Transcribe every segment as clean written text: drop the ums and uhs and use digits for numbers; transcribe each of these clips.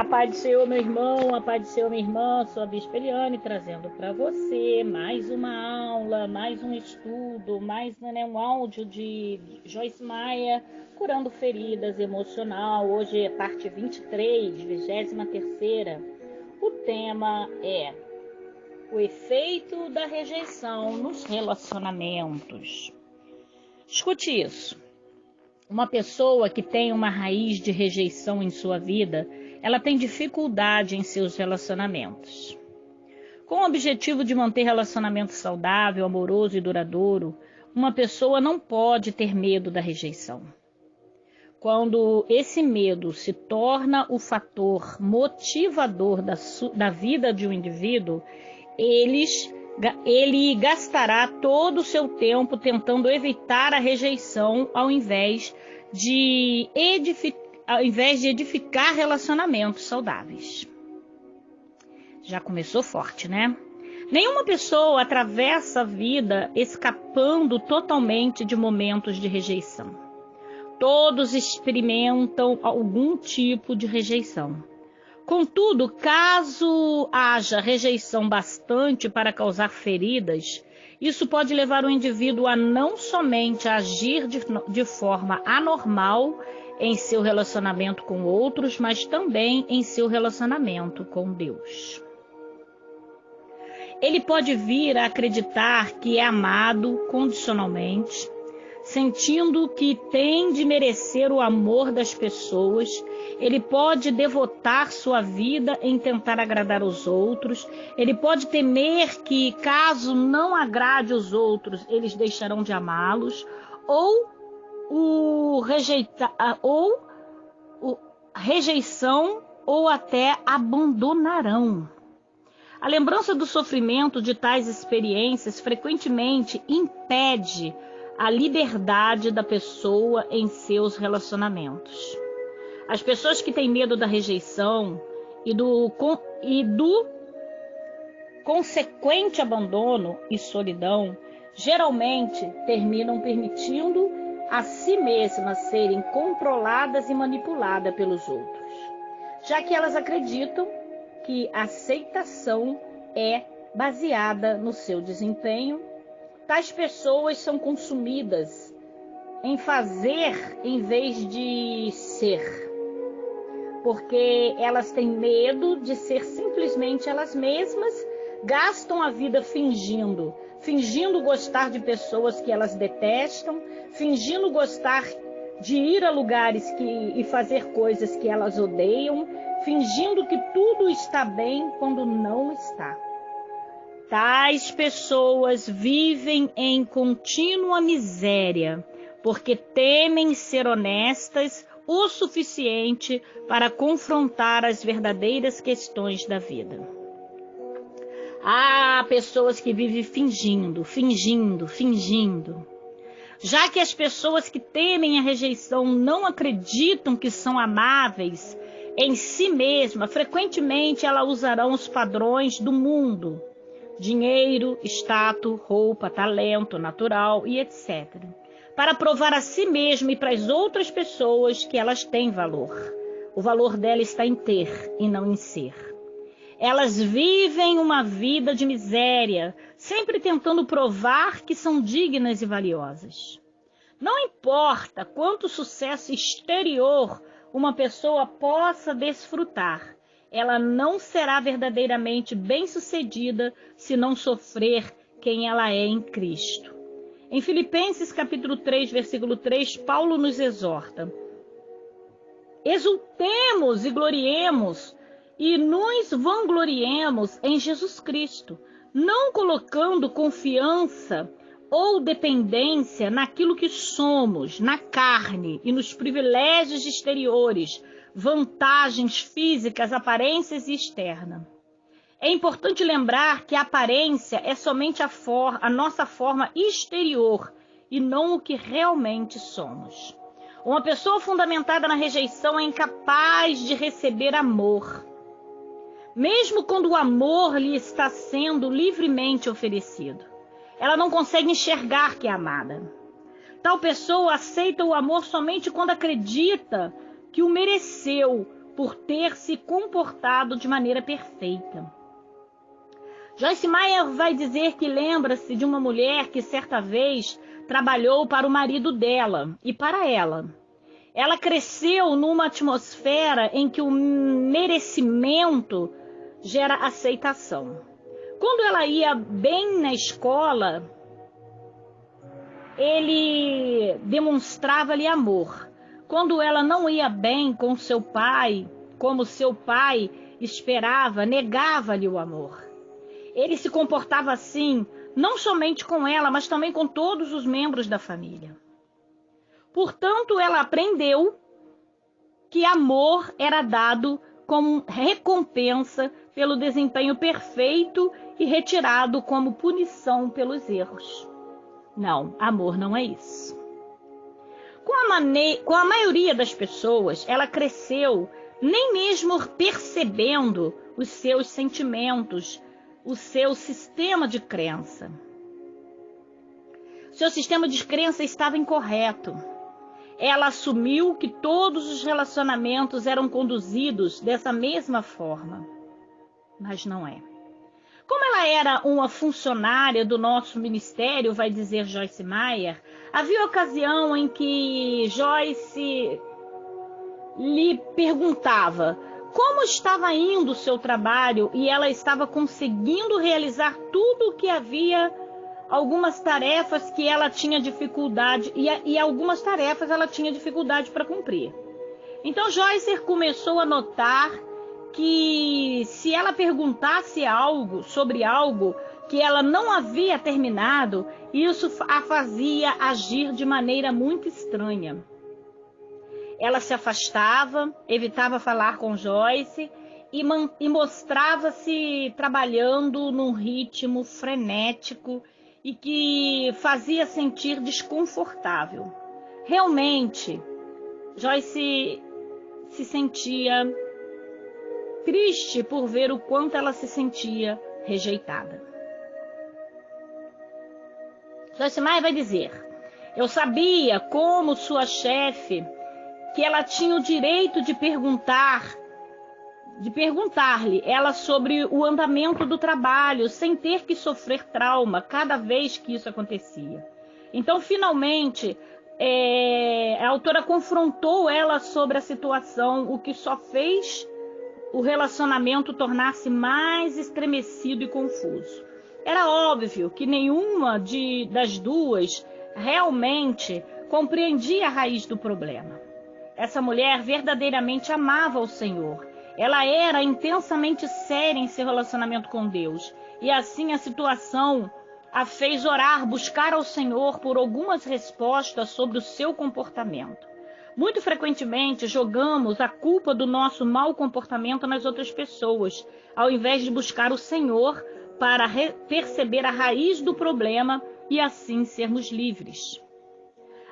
paz do Senhor, meu irmão, a paz do Senhor, minha irmã. Sou a Bispa Eliane, trazendo para você mais uma aula, mais um estudo, mais um áudio de Joyce Meyer, Curando Feridas Emocional. Hoje é parte 23, 23ª. O tema é o efeito da rejeição nos relacionamentos. Escute isso. Uma pessoa que tem uma raiz de rejeição em sua vida, ela tem dificuldade em seus relacionamentos. Com o objetivo de manter relacionamento saudável, amoroso e duradouro, uma pessoa não pode ter medo da rejeição. Quando esse medo se torna o fator motivador da vida de um indivíduo, ele gastará todo o seu tempo tentando evitar a rejeição ao invés de edificar relacionamentos saudáveis. Já começou forte, né? Nenhuma pessoa atravessa a vida escapando totalmente de momentos de rejeição. Todos experimentam algum tipo de rejeição. Contudo, caso haja rejeição bastante para causar feridas, isso pode levar o indivíduo a não somente agir de forma anormal em seu relacionamento com outros, mas também em seu relacionamento com Deus. Ele pode vir a acreditar que é amado condicionalmente, sentindo que tem de merecer o amor das pessoas. Ele pode devotar sua vida em tentar agradar os outros. Ele pode temer que, caso não agrade os outros, eles deixarão de amá-los, rejeição ou até abandonarão. A lembrança do sofrimento de tais experiências frequentemente impede a liberdade da pessoa em seus relacionamentos. As pessoas que têm medo da rejeição e do consequente abandono e solidão, geralmente terminam permitindo a si mesmas serem controladas e manipuladas pelos outros, já que elas acreditam que a aceitação é baseada no seu desempenho. Tais pessoas são consumidas em fazer em vez de ser, porque elas têm medo de ser simplesmente elas mesmas, gastam a vida fingindo gostar de pessoas que elas detestam, fingindo gostar de ir a lugares e fazer coisas que elas odeiam, fingindo que tudo está bem quando não está. Tais pessoas vivem em contínua miséria, porque temem ser honestas o suficiente para confrontar as verdadeiras questões da vida. Há pessoas que vivem fingindo. Já que as pessoas que temem a rejeição não acreditam que são amáveis em si mesmas, frequentemente elas usarão os padrões do mundo. Dinheiro, status, roupa, talento natural e etc. para provar a si mesma e para as outras pessoas que elas têm valor. O valor dela está em ter e não em ser. Elas vivem uma vida de miséria, sempre tentando provar que são dignas e valiosas. Não importa quanto sucesso exterior uma pessoa possa desfrutar, ela não será verdadeiramente bem-sucedida se não sofrer quem ela é em Cristo. Em Filipenses capítulo 3, versículo 3, Paulo nos exorta: exultemos e gloriemos e nos vangloriemos em Jesus Cristo, não colocando confiança ou dependência naquilo que somos, na carne e nos privilégios exteriores, vantagens físicas, aparências e externas. É importante lembrar que a aparência é somente a nossa forma exterior e não o que realmente somos. Uma pessoa fundamentada na rejeição é incapaz de receber amor, mesmo quando o amor lhe está sendo livremente oferecido. Ela não consegue enxergar que é amada. Tal pessoa aceita o amor somente quando acredita que o mereceu, por ter se comportado de maneira perfeita. Joyce Meyer vai dizer que lembra-se de uma mulher que certa vez trabalhou para o marido dela e para ela. Ela cresceu numa atmosfera em que o merecimento gera aceitação. Quando ela ia bem na escola, ele demonstrava-lhe amor. Quando ela não ia bem com seu pai, como seu pai esperava, negava-lhe o amor. Ele se comportava assim, não somente com ela, mas também com todos os membros da família. Portanto, ela aprendeu que amor era dado como recompensa pelo desempenho perfeito e retirado como punição pelos erros. Não, amor não é isso. Com a maioria das pessoas, ela cresceu nem mesmo percebendo os seus sentimentos, o seu sistema de crença. Seu sistema de crença estava incorreto. Ela assumiu que todos os relacionamentos eram conduzidos dessa mesma forma, mas não é. Como ela era uma funcionária do nosso ministério, vai dizer Joyce Meyer, havia ocasião em que Joyce lhe perguntava como estava indo o seu trabalho e ela estava conseguindo realizar tudo o que havia. Algumas tarefas que ela tinha dificuldade, e algumas tarefas ela tinha dificuldade para cumprir. Então Joyce começou a notar que se ela perguntasse algo sobre algo que ela não havia terminado, isso a fazia agir de maneira muito estranha. Ela se afastava, evitava falar com Joyce e mostrava-se trabalhando num ritmo frenético e que fazia sentir desconfortável. Realmente, Joyce se sentia triste por ver o quanto ela se sentia rejeitada. Joyce Meyer vai dizer: eu sabia, como sua chefe, que ela tinha o direito de perguntar-lhe ela sobre o andamento do trabalho, sem ter que sofrer trauma cada vez que isso acontecia. Então, finalmente, a autora confrontou ela sobre a situação, o que só fez o relacionamento tornar-se mais estremecido e confuso. Era óbvio que nenhuma das duas realmente compreendia a raiz do problema. Essa mulher verdadeiramente amava o Senhor. Ela era intensamente séria em seu relacionamento com Deus. E assim a situação a fez orar, buscar ao Senhor por algumas respostas sobre o seu comportamento. Muito frequentemente jogamos a culpa do nosso mau comportamento nas outras pessoas, ao invés de buscar o Senhor para perceber a raiz do problema e assim sermos livres.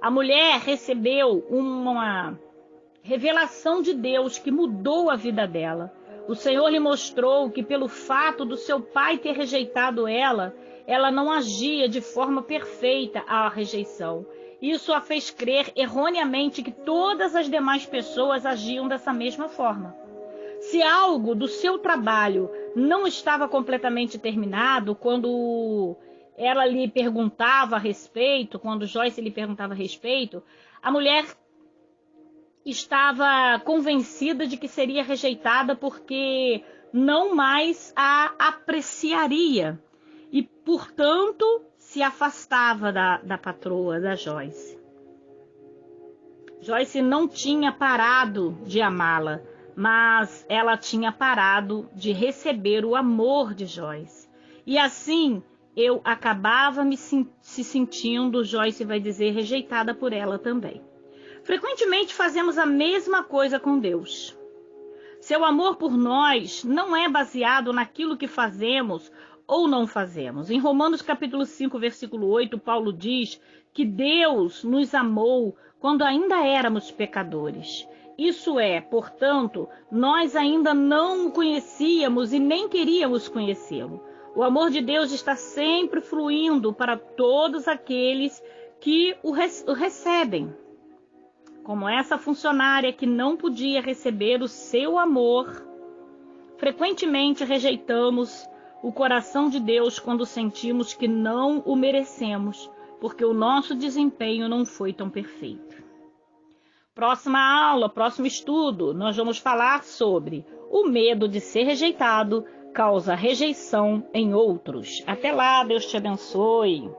A mulher recebeu uma revelação de Deus que mudou a vida dela. O Senhor lhe mostrou que pelo fato do seu pai ter rejeitado ela não agia de forma perfeita à rejeição. Isso a fez crer erroneamente que todas as demais pessoas agiam dessa mesma forma. Se algo do seu trabalho não estava completamente terminado, quando ela lhe perguntava a respeito, quando Joyce lhe perguntava a respeito, a mulher estava convencida de que seria rejeitada porque não mais a apreciaria e, portanto, se afastava da patroa, da Joyce. Joyce não tinha parado de amá-la, mas ela tinha parado de receber o amor de Joyce. E assim eu acabava se sentindo, Joyce vai dizer, rejeitada por ela também. Frequentemente fazemos a mesma coisa com Deus. Seu amor por nós não é baseado naquilo que fazemos ou não fazemos. Em Romanos capítulo 5, versículo 8, Paulo diz que Deus nos amou quando ainda éramos pecadores. Isso é, portanto, nós ainda não o conhecíamos e nem queríamos conhecê-lo. O amor de Deus está sempre fluindo para todos aqueles que o recebem. Como essa funcionária que não podia receber o seu amor, frequentemente rejeitamos o coração de Deus quando sentimos que não o merecemos, porque o nosso desempenho não foi tão perfeito. Próxima aula, próximo estudo, nós vamos falar sobre o medo de ser rejeitado causa rejeição em outros. Até lá, Deus te abençoe.